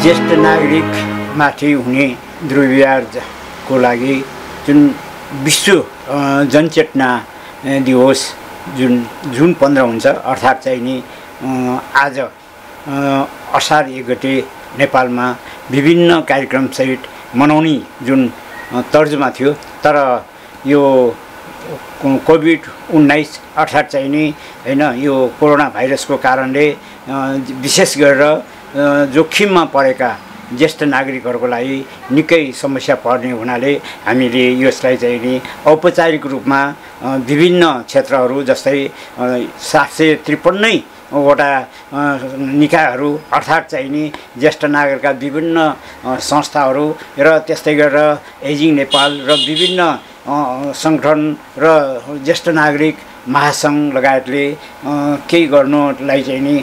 ज्येष्ठ नागरिकमाथि हुने दुर्व्यवहारको लागि जुन विश्व जनचेतना दिवस जुन 15 हुन्छ अर्थात् चाहिँ नि आज असार 1 गते नेपालमा विभिन्न कार्यक्रमसहित मनाउने जुन तर्जुमा थियो, तर यो कोभिड-19 अर्थात् चाहिँ नि हैन यो कोरोना भाइरसको कारणले विशेष गरेर जोखिममा परेका ज्येष्ठ नागरिकहरूको लागि निकै समस्या पर्ने हुनाले हामीले यसलाई चाहिँ नि औपचारिक रूपमा विभिन्न क्षेत्रहरू जस्तै 753 वटा निकायहरू अर्थात् चाहिँ नि ज्येष्ठ नागरिकका विभिन्न संस्थाहरू र त्यस्तै गरेर एजिङ नेपाल र विभिन्न सङ्गठन र ज्येष्ठ नागरिक महासङ्घ लगायतले केही गर्नलाई चाहिँ नि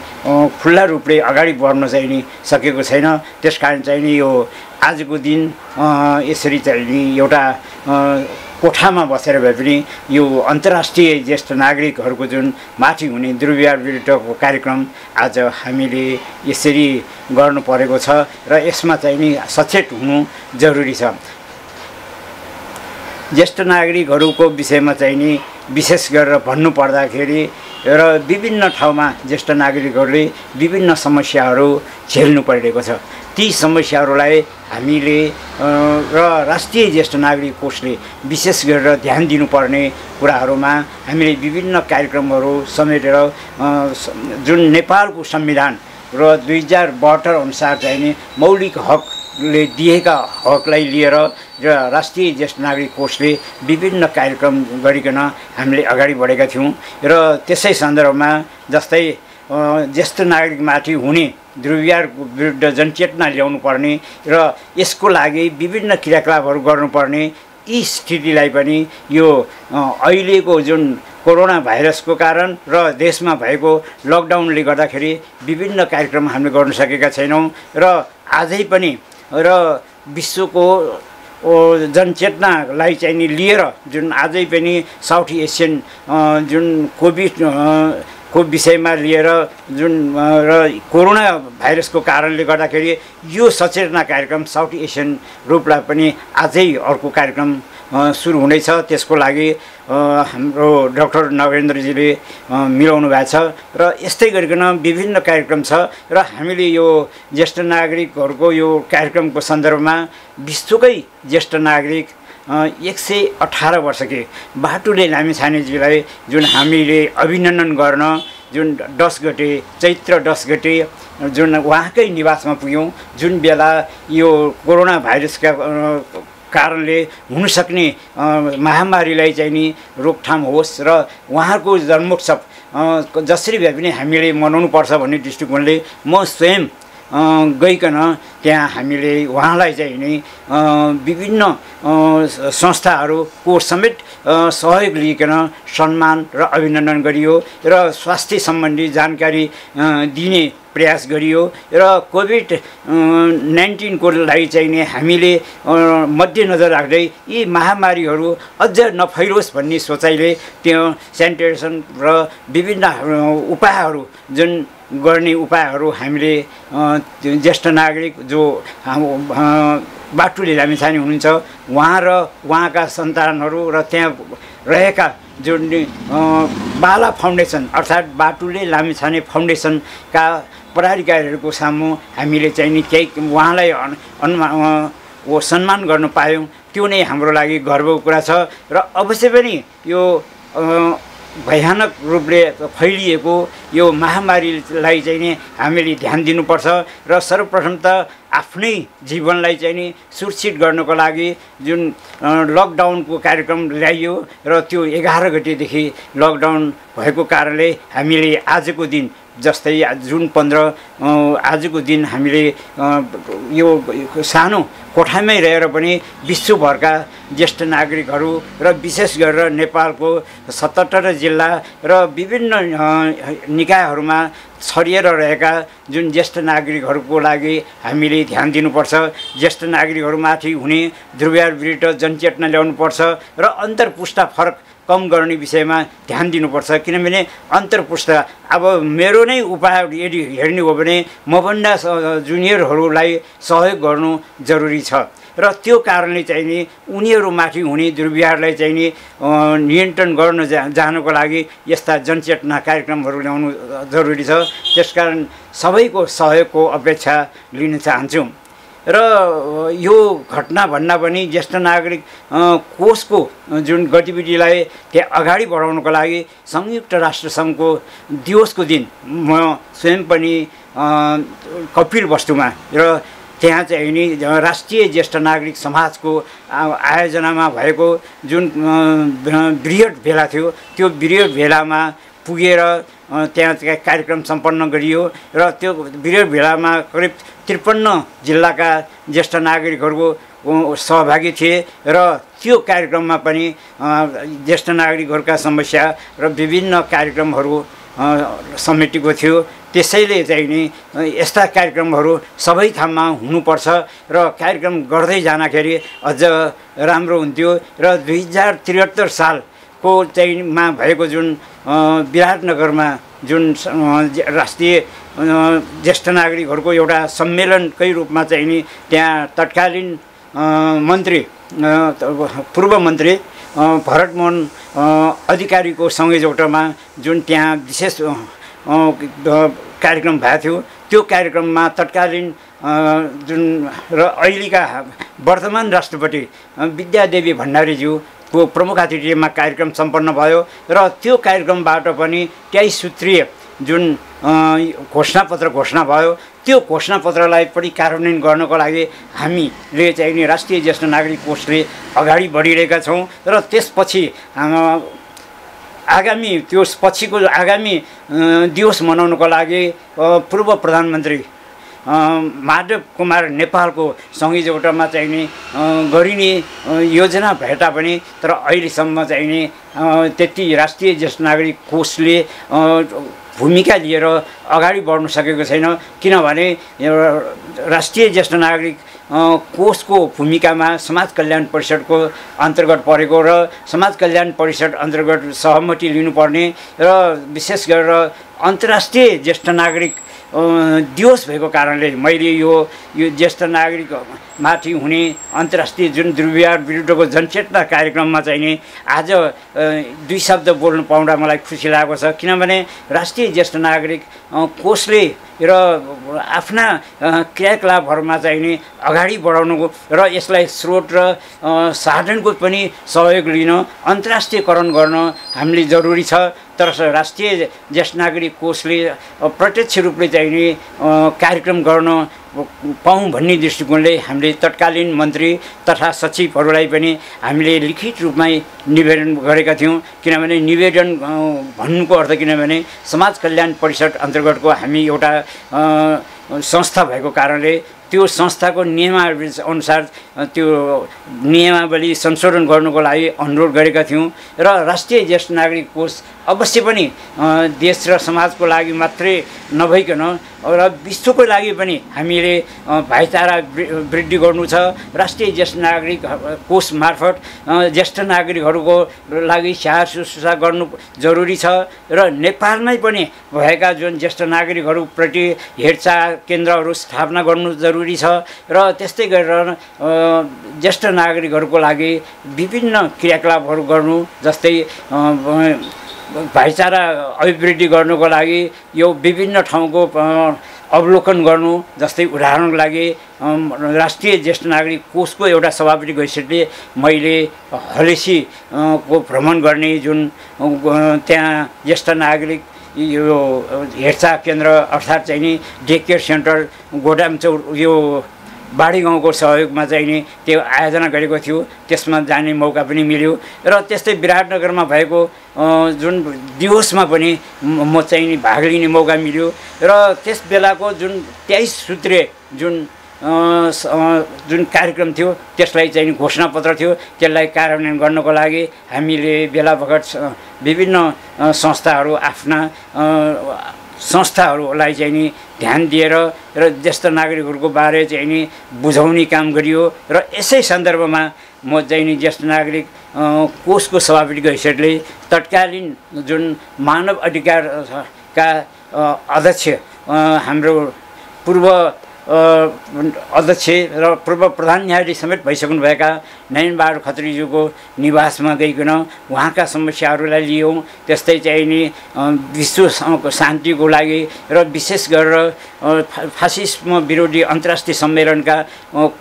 खुल्ला रूपले अगाडि बढ्न चाहिँ नि सकेको छैन। त्यसकारण चाहिँ नि यो आजको दिन यसरी चाहिँ नि एउटा कोठामा बसेर भए पनि यो अन्तर्राष्ट्रिय ज्येष्ठ नागरिकहरूको जुन माथि हुने दुर्व्यवहार विरुद्धको कार्यक्रम आज हामीले यसरी गर्नु परेको छ र यसमा चाहिँ नि सचेत हुनु जरुरी छ। ज्येष्ठ नागरिकहरूको विषयमा चाहिँ नि विशेष गरेर भन्नु पर्दाखेरि र विभिन्न ठाउँमा ज्येष्ठ नागरिकहरूले विभिन्न समस्याहरू झेल्नु परिरहेको छ। ती समस्याहरूलाई हामीले र राष्ट्रिय ज्येष्ठ नागरिक कोषले विशेष गरेर ध्यान दिनुपर्ने कुराहरूमा हामीले विभिन्न कार्यक्रमहरू समेटेर जुन नेपालको संविधान र 2072 अनुसार चाहिँ नि मौलिक हकले दिएका हकलाई लिएर र राष्ट्रिय ज्येष्ठ नागरिक कोषले विभिन्न कार्यक्रम गरिकन हामीले अगाडि बढेका थियौँ र त्यसै सन्दर्भमा जस्तै ज्येष्ठ नागरिकमाथि हुने दुर्व्यवहार विरुद्ध जनचेतना ल्याउनु पर्ने र यसको लागि विभिन्न क्रियाकलापहरू गर्नुपर्ने यी स्थितिलाई पनि यो अहिलेको जुन कोरोना भाइरसको कारण र देशमा भएको लकडाउनले गर्दाखेरि विभिन्न कार्यक्रम हामीले गर्न सकेका छैनौँ र आजै पनि र विश्वको जनचेतनालाई चाहिँ नि लिएर जुन आजै पनि साउथ एसियन जुन को विषयमा लिएर जुन र कोरोना भाइरसको कारणले गर्दाखेरि यो सचेतना कार्यक्रम साउथ एसियन रूपलाई पनि आजै अर्को कार्यक्रम सुरु हुँदैछ। त्यसको लागि हाम्रो डाक्टर नगेन्द्रजीले मिलाउनु भएको छ र यस्तै गरिकन विभिन्न कार्यक्रम छ र हामीले यो ज्येष्ठ नागरिकहरूको यो कार्यक्रमको सन्दर्भमा विश्वकै ज्येष्ठ नागरिक 118 वर्षकी बाटुले लामिछानेजीलाई जुन हामीले अभिनन्दन गर्न जुन 10 गते चैत्र 10 गते जुन उहाँकै निवासमा पुग्यौँ, जुन बेला यो कोरोना भाइरसका कारणले हुनसक्ने महामारीलाई चाहिँ नि रोकथाम होस् र उहाँको जन्मोत्सव जसरी भए पनि हामीले मनाउनुपर्छ भन्ने दृष्टिकोणले म स्वयं गइकन त्यहाँ हामीले उहाँलाई चाहिँ नि विभिन्न संस्थाहरूको समेत सहयोग लिइकन सम्मान र अभिनन्दन गरियो र स्वास्थ्य सम्बन्धी जानकारी दिने प्रयास गरियो र कोभिड-19 को लागि चाहिँ नि हामीले मध्यनजर राख्दै यी महामारीहरू अझ नफैलोस् भन्ने सोचाइले त्यो सेनिटाइजेसन र विभिन्न उपायहरू जुन गर्ने उपायहरू हामीले ज्येष्ठ नागरिक जो बाटुले लामिछाने हुनुहुन्छ उहाँ र उहाँका सन्तानहरू र त्यहाँ रहेका जुन बाला फाउन्डेसन अर्थात् बाटुले लामिछाने फाउन्डेसनका पदाधिकारीहरूको सामु हामीले चाहिँ नि केही उहाँलाई सम्मान गर्न पायौँ, त्यो नै हाम्रो लागि गर्वको कुरा छ र अवश्य पनि यो भयानक रूपले फैलिएको यो महामारीलाई चाहिँ नि हामीले ध्यान दिनुपर्छ र सर्वप्रथम त आफ्नै जीवनलाई चाहिँ नि सुरक्षित गर्नको लागि जुन लकडाउनको कार्यक्रम ल्याइयो र त्यो 11 गतेदेखि लकडाउन भएको कारणले हामीले आजको दिन जस्तै जुन 15 आजको दिन हामीले यो सानो कोठामै रहेर पनि विश्वभरका ज्येष्ठ नागरिकहरू र विशेष गरेर नेपालको 77 जिल्ला र विभिन्न निकायहरूमा छरिएर रहेका जुन ज्येष्ठ नागरिकहरूको लागि हामीले ध्यान दिनुपर्छ। ज्येष्ठ नागरिकहरूमाथि हुने दुर्व्यवहार विरुद्ध जनचेतना ल्याउनुपर्छ र अन्तर्पुस्ता फरक कम गर्ने विषयमा ध्यान दिनुपर्छ, किनभने अन्तर्पुस्ता अब मेरो नै उपाय यदि हेर्ने हो भने किनभने मभन्दा जुनियरहरूलाई सहयोग गर्नु जरुरी छ र त्यो कारणले चाहिँ नि उनीहरूमाथि हुने दुर्व्यवहारलाई चाहिँ नि नियन्त्रण गर्न जानको लागि यस्ता जनचेतना कार्यक्रमहरू ल्याउनु जरुरी छ। त्यसकारण सबैको सहयोगको अपेक्षा लिन चाहन्छौँ र यो घटना भन्दा पनि ज्येष्ठ नागरिक कोषको जुन गतिविधिलाई त्यहाँ अगाडि बढाउनको लागि संयुक्त राष्ट्रसङ्घको दिवसको दिन म स्वयं पनि कपिलवस्तुमा र त्यहाँ चाहिँ नि राष्ट्रिय ज्येष्ठ नागरिक समाजको आयोजनामा भएको जुन बृहत भेला थियो त्यो बृहत भेलामा पुगेर त्यहाँ कार्यक्रम सम्पन्न गरियो र त्यो बृहत भेलामा करिब 53 जिल्लाका ज्येष्ठ नागरिकहरूको सहभागी थिए र त्यो कार्यक्रममा पनि ज्येष्ठ नागरिकहरूका समस्या र विभिन्न कार्यक्रमहरू समेटेको थियो। त्यसैले चाहिँ नि यस्ता कार्यक्रमहरू सबै ठाउँमा हुनुपर्छ र कार्यक्रम गर्दै जाँदाखेरि अझ राम्रो हुन्थ्यो र 2073 सालको चाहिँ मा भएको जुन विराटनगरमा जुन राष्ट्रिय ज्येष्ठ नागरिकहरूको एउटा सम्मेलनकै रूपमा चाहिँ नि त्यहाँ तत्कालीन मन्त्री पूर्व मन्त्री भरतमोहन अधिकारीको संयोजकमा जुन त्यहाँ विशेष कार्यक्रम भएको थियो त्यो कार्यक्रममा तत्कालीन जुन र अहिलेका वर्तमान राष्ट्रपति विद्यादेवी भण्डारीज्यूको प्रमुख अतिथिमा कार्यक्रम सम्पन्न भयो र त्यो कार्यक्रमबाट पनि 23 सूत्रीय जुन घोषणापत्र घोषणा भयो त्यो घोषणापत्रलाई पनि कार्यान्वयन गर्नको लागि हामीले चाहिँ नि राष्ट्रिय ज्येष्ठ नागरिक कोषले अगाडि बढिरहेका छौँ र त्यसपछि आगामी त्यसपछिको आगामी दिवस मनाउनको लागि पूर्व प्रधानमन्त्री माधव कुमार नेपालको संयोजकमा चाहिँ नि गरिने योजना भए तापनि तर अहिलेसम्म चाहिँ नि त्यति राष्ट्रिय ज्येष्ठ नागरिक कोषले भूमिका लिएर अगाडि बढ्न सकेको छैन किनभने राष्ट्रिय ज्येष्ठ नागरिक कोषको भूमिकामा समाज कल्याण परिषदको अन्तर्गत परेको र समाज कल्याण परिषद अन्तर्गत सहमति लिनुपर्ने र विशेष गरेर अन्तर्राष्ट्रिय ज्येष्ठ नागरिक दिवस भएको कारणले मैले यो ज्येष्ठ नागरिक माथि हुने अन्तर्राष्ट्रिय जुन दुर्व्यवहार विरुद्धको जनचेतना कार्यक्रममा चाहिँ नि आज 2 शब्द बोल्नु पाउँदा मलाई खुसी लागेको छ किनभने राष्ट्रिय ज्येष्ठ नागरिक कोषले र आफ्ना क्रियाकलापहरूमा चाहिँ नि अगाडि बढाउनुको र यसलाई स्रोत र साधनको पनि सहयोग लिन अन्तर्राष्ट्रियकरण गर्न हामीले जरुरी छ तर राष्ट्रिय ज्येष्ठ नागरिक कोषले प्रत्यक्ष रूपले चाहिँ नि कार्यक्रम गर्न पाऊँ भन्ने दृष्टिकोणले हामीले तत्कालीन मन्त्री तथा सचिवहरूलाई पनि हामीले लिखित रूपमा निवेदन गरेका थियौँ किनभने निवेदन भन्नुको अर्थ किनभने समाज कल्याण परिषद अन्तर्गतको हामी एउटा संस्था भएको कारणले त्यो संस्थाको नियमावली अनुसार त्यो नियमावली संशोधन गर्नुको लागि अनुरोध गरेका थियौँ र राष्ट्रिय ज्येष्ठ नागरिक कोष अवश्य पनि देश र समाजको लागि मात्रै नभइकन र विश्वको लागि पनि हामीले भाइचारा वृद्धि गर्नु छ। राष्ट्रिय ज्येष्ठ नागरिक कोष मार्फत ज्येष्ठ नागरिकहरूको लागि स्याहार शुश्रूषा गर्नु जरुरी छ र नेपालमै पनि भएका जुन ज्येष्ठ नागरिकहरूप्रति हेरचाह केन्द्रहरू स्थापना गर्नु जरुरी छ र त्यस्तै गरेर ज्येष्ठ नागरिकहरूको लागि विभिन्न क्रियाकलापहरू गर्नु जस्तै भाइचारा अभिवृद्धि गर्नुको लागि यो विभिन्न ठाउँको अवलोकन गर्नु जस्तै उदाहरणको लागि राष्ट्रिय ज्येष्ठ नागरिक कोषको एउटा सभापतिको हैसियतले मैले हलेसी को भ्रमण गर्ने जुन त्यहाँ ज्येष्ठ नागरिक यो हेरचाह केन्द्र अर्थात् चाहिँ नि डे केयर सेन्टर गोदामचौर यो बाडी गाउँको सहयोगमा चाहिँ नि त्यो आयोजना गरेको थियो त्यसमा जाने मौका पनि मिल्यो र त्यस्तै विराटनगरमा भएको जुन दिवसमा पनि म चाहिँ नि भाग लिने मौका मिल्यो र त्यस बेलाको जुन 23 सूत्रीय जुन कार्यक्रम थियो त्यसलाई चाहिँ घोषणापत्र थियो त्यसलाई कार्यान्वयन गर्नको लागि हामीले बेला बखत विभिन्न संस्थाहरू आफ्ना संस्थाहरूलाई चाहिँ नि ध्यान दिएर र ज्येष्ठ नागरिकहरूको बारे चाहिँ नि बुझाउने काम गरियो र यसै सन्दर्भमा म चाहिँ नि ज्येष्ठ नागरिक कोषको सभापतिको हैसियतले तत्कालीन जुन मानव अधिकारका अध्यक्ष हाम्रो पूर्व अध्यक्ष र पूर्व प्रधान न्यायाधीश समेत भइसक्नुभएका नयनबहादुर खत्रीज्यूको निवासमा गइकन उहाँका समस्याहरूलाई लियौँ। त्यस्तै चाहिँ नि विश्व शान्तिको लागि र विशेष गरेर फासिज्म विरोधी अन्तर्राष्ट्रिय सम्मेलनका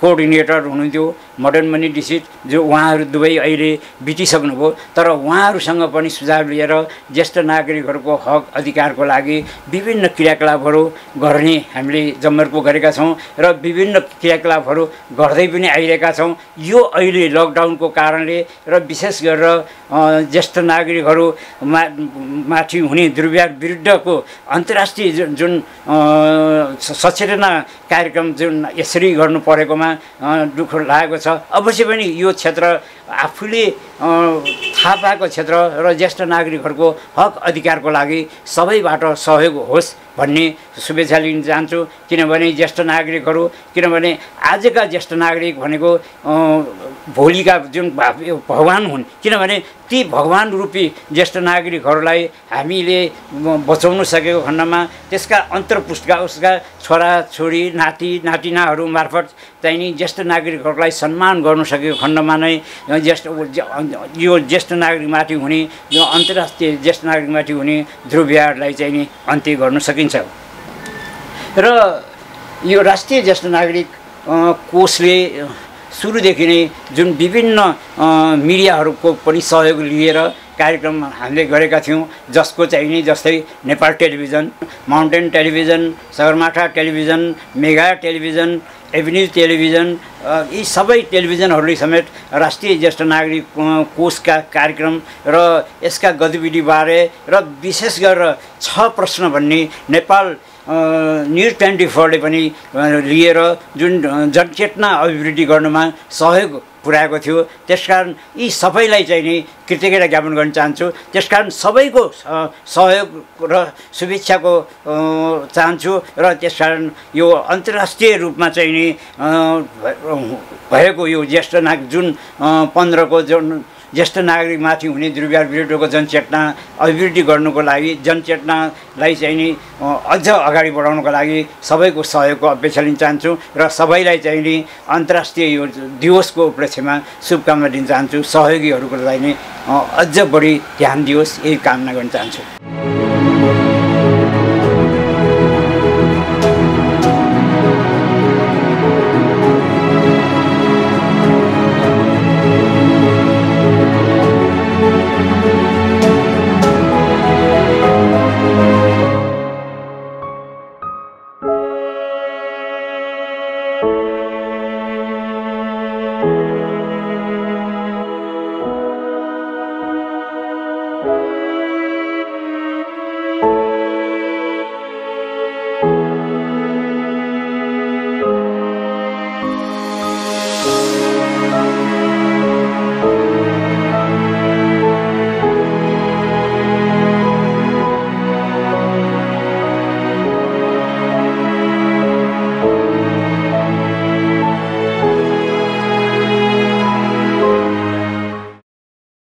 कोअर्डिनेटर हुनुहुन्थ्यो मदन मणि दीक्षित, जो उहाँहरू दुवै अहिले बितिसक्नुभयो। तर उहाँहरूसँग पनि सुझाव लिएर ज्येष्ठ नागरिकहरूको हक अधिकारको लागि विभिन्न क्रियाकलापहरू गर्ने हामीले जमर्को गरेका छौँ र विभिन्न क्रियाकलापहरू गर्दै पनि आइरहेका छौँ। यो अहिले लकडाउनको कारणले र विशेष गरेर ज्येष्ठ नागरिकहरू माथि हुने दुर्व्यवहार विरुद्धको अन्तर्राष्ट्रिय जुन सचेतना कार्यक्रम जुन यसरी गर्नु परेकोमा दुःख लागेको छ। अवश्य पनि यो क्षेत्र आफूले थाहा पाएको क्षेत्र र ज्येष्ठ नागरिकहरूको हक अधिकारको लागि सबैबाट सहयोग होस् भन्ने शुभेच्छा लिन चाहन्छु। किनभने ज्येष्ठ नागरिकहरू, किनभने आजका ज्येष्ठ नागरिक भनेको भोलिका जुन भगवान हुन्। किनभने ती भगवान रूपी ज्येष्ठ नागरिकहरूलाई हामीले बचाउन सकेको खण्डमा त्यसका अन्तर्पुष्टका उसका छोराछोरी नाति नातिनाहरू मार्फत चाहिँ नि ज्येष्ठ नागरिकहरूलाई सम्मान गर्न सकेको खण्डमा नै यो ज्येष्ठ नागरिकमाथि हुने यो अन्तर्राष्ट्रिय ज्येष्ठ नागरिकमाथि हुने दुर्व्यवहारलाई चाहिँ नि अन्त्य गर्न सकिन्छ। र यो राष्ट्रिय ज्येष्ठ नागरिक कोषले सुरुदेखि नै जुन विभिन्न मिडियाहरूको पनि सहयोग लिएर कार्यक्रम हामीले गरेका थियौँ, जसको चाहिँ नि जस्तै Nepal television, mountain television, Sagarmatha television, mega television, avenue television, यी सबै टेलिभिजनहरूले समेत राष्ट्रिय ज्येष्ठ नागरिक कोषका कार्यक्रम र यसका गतिविधिबारे र विशेष गरेर 6 प्रश्न भन्ने नेपाल न्युज 24ले पनि लिएर जुन जनचेतना अभिवृद्धि गर्नमा सहयोग पुर्याएको थियो। त्यसकारण यी सबैलाई चाहिँ नि कृतज्ञता ज्ञापन गर्न चाहन्छु। त्यसकारण सबैको सहयोग र शुभेच्छाको चाहन्छु र त्यसकारण यो अन्तर्राष्ट्रिय रूपमा चाहिँ नि भएको यो ज्येष्ठ नागरिक जुन 15 को जुन ज्येष्ठ नागरिकमाथि हुने दुर्व्यवहार विरुद्धको जनचेतना अभिवृद्धि गर्नुको लागि, जनचेतनालाई चाहिँ नि अझ अगाडि बढाउनको लागि सबैको सहयोगको अपेक्षा लिन चाहन्छु र सबैलाई चाहिँ नि अन्तर्राष्ट्रिय यो दिवसको उपलक्ष्यमा शुभकामना दिन चाहन्छु। सहयोगीहरूको लागि नै अझ बढी ध्यान दियोस्, यही कामना गर्न चाहन्छु।